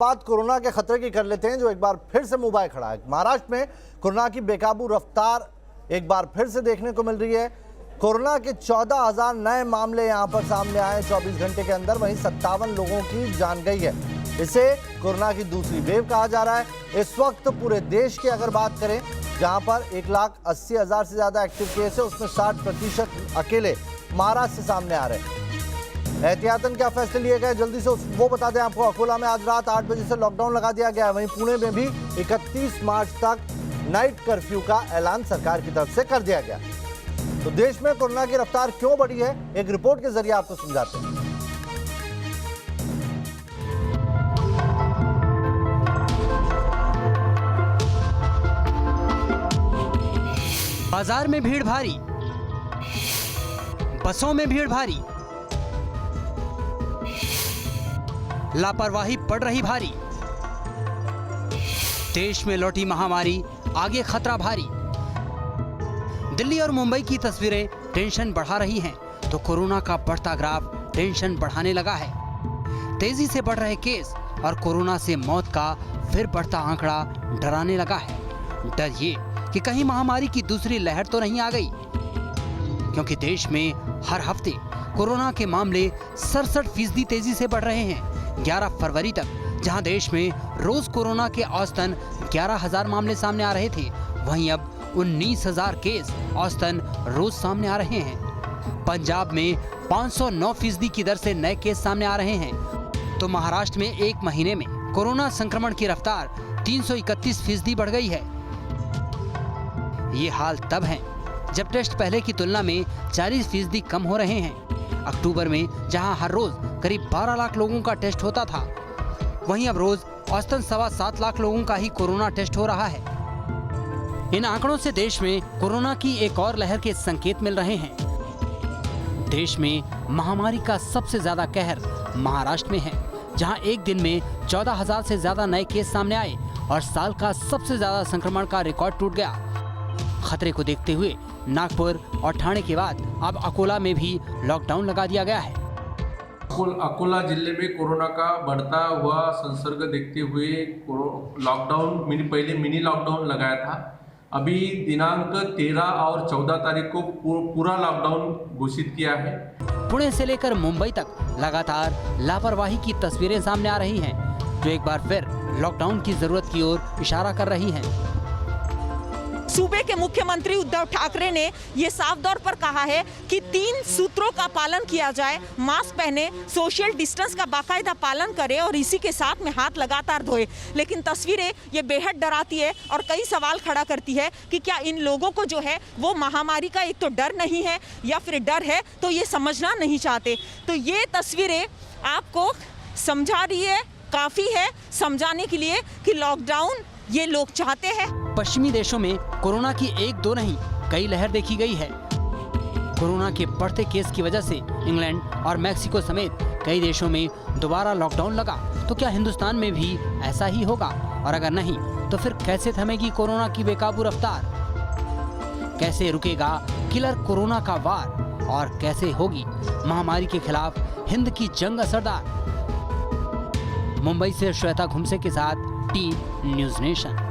बात कोरोना के खतरे की कर लेते हैं जो एक बार फिर से मुंह बाय खड़ा है। महाराष्ट्र में कोरोना की बेकाबू रफ्तार एक बार फिर से देखने को मिल रही है। कोरोना के 14,000 नए मामले यहां पर सामने आए 24 घंटे के अंदर, वहीं 57 लोगों की जान गई है। इसे कोरोना की दूसरी वेव कहा जा रहा है। इस वक्त पूरे देश की अगर बात करें, जहां पर 1,80,000 से ज्यादा एक्टिव केस है, उसमें 60% अकेले महाराष्ट्र से सामने आ रहे हैं। एहतियातन क्या फैसले लिए गए, जल्दी से वो बता दें आपको। अकोला में आज रात 8 बजे से लॉकडाउन लगा दिया गया है। वहीं पुणे में भी 31 मार्च तक नाइट कर्फ्यू का ऐलान सरकार की तरफ से कर दिया गया। तो देश में कोरोना की रफ्तार क्यों बढ़ी है, एक रिपोर्ट के जरिए आपको समझाते हैं। बाजार में भीड़ भारी, बसों में भीड़ भारी, लापरवाही पड़ रही भारी। देश में लौटी महामारी, आगे खतरा भारी। दिल्ली और मुंबई की तस्वीरें टेंशन बढ़ा रही हैं, तो कोरोना का बढ़ता ग्राफ टेंशन बढ़ाने लगा है। तेजी से बढ़ रहे केस और कोरोना से मौत का फिर बढ़ता आंकड़ा डराने लगा है। डर ये कि कहीं महामारी की दूसरी लहर तो नहीं आ गई, क्योंकि देश में हर हफ्ते कोरोना के मामले 67% तेजी से बढ़ रहे हैं। 11 फरवरी तक जहां देश में रोज कोरोना के औसतन 11,000 मामले सामने आ रहे थे, वहीं अब 19,000 केस औसतन रोज सामने आ रहे हैं। पंजाब में 509% की दर से नए केस सामने आ रहे हैं। तो महाराष्ट्र में एक महीने में कोरोना संक्रमण की रफ्तार 331% बढ़ गई है। ये हाल तब है जब टेस्ट पहले की तुलना में 40% कम हो रहे हैं। अक्टूबर में जहां हर रोज करीब 12 लाख लोगों का टेस्ट होता था, वहीं अब रोज औसतन 7.25 लाख लोगों का ही कोरोना टेस्ट हो रहा है। इन आंकड़ों से देश में कोरोना की एक और लहर के संकेत मिल रहे हैं। देश में महामारी का सबसे ज्यादा कहर महाराष्ट्र में है, जहां एक दिन में 14,000 से ज्यादा नए केस सामने आए और साल का सबसे ज्यादा संक्रमण का रिकॉर्ड टूट गया। खतरे को देखते हुए नागपुर और ठाणे के बाद अब अकोला में भी लॉकडाउन लगा दिया गया है। अकोला जिले में कोरोना का बढ़ता हुआ संसर्ग देखते हुए लॉकडाउन पहले मिनी लॉकडाउन लगाया था। अभी दिनांक 13 और 14 तारीख को पूरा लॉकडाउन घोषित किया है। पुणे से लेकर मुंबई तक लगातार लापरवाही की तस्वीरें सामने आ रही हैं, जो एक बार फिर लॉकडाउन की जरूरत की ओर इशारा कर रही हैं। सूबे के मुख्यमंत्री उद्धव ठाकरे ने ये साफ तौर पर कहा है कि 3 सूत्रों का पालन किया जाए, मास्क पहने, सोशल डिस्टेंस का बाकायदा पालन करें और इसी के साथ में हाथ लगातार धोए। लेकिन तस्वीरें ये बेहद डराती है और कई सवाल खड़ा करती है कि क्या इन लोगों को जो है वो महामारी का एक तो डर नहीं है, या फिर डर है तो ये समझना नहीं चाहते। तो ये तस्वीरें आपको समझा रही है, काफी है समझाने के लिए कि लॉकडाउन ये लोग चाहते हैं। पश्चिमी देशों में कोरोना की एक दो नहीं कई लहर देखी गई है। कोरोना के बढ़ते केस की वजह से इंग्लैंड और मैक्सिको समेत कई देशों में दोबारा लॉकडाउन लगा। तो क्या हिंदुस्तान में भी ऐसा ही होगा, और अगर नहीं तो फिर कैसे थमेगी कोरोना की बेकाबू रफ्तार? कैसे रुकेगा किलर कोरोना का वार, और कैसे होगी महामारी के खिलाफ हिंद की जंग असरदार? मुंबई से श्वेता घुमसे के साथ टी न्यूज़ नेशन।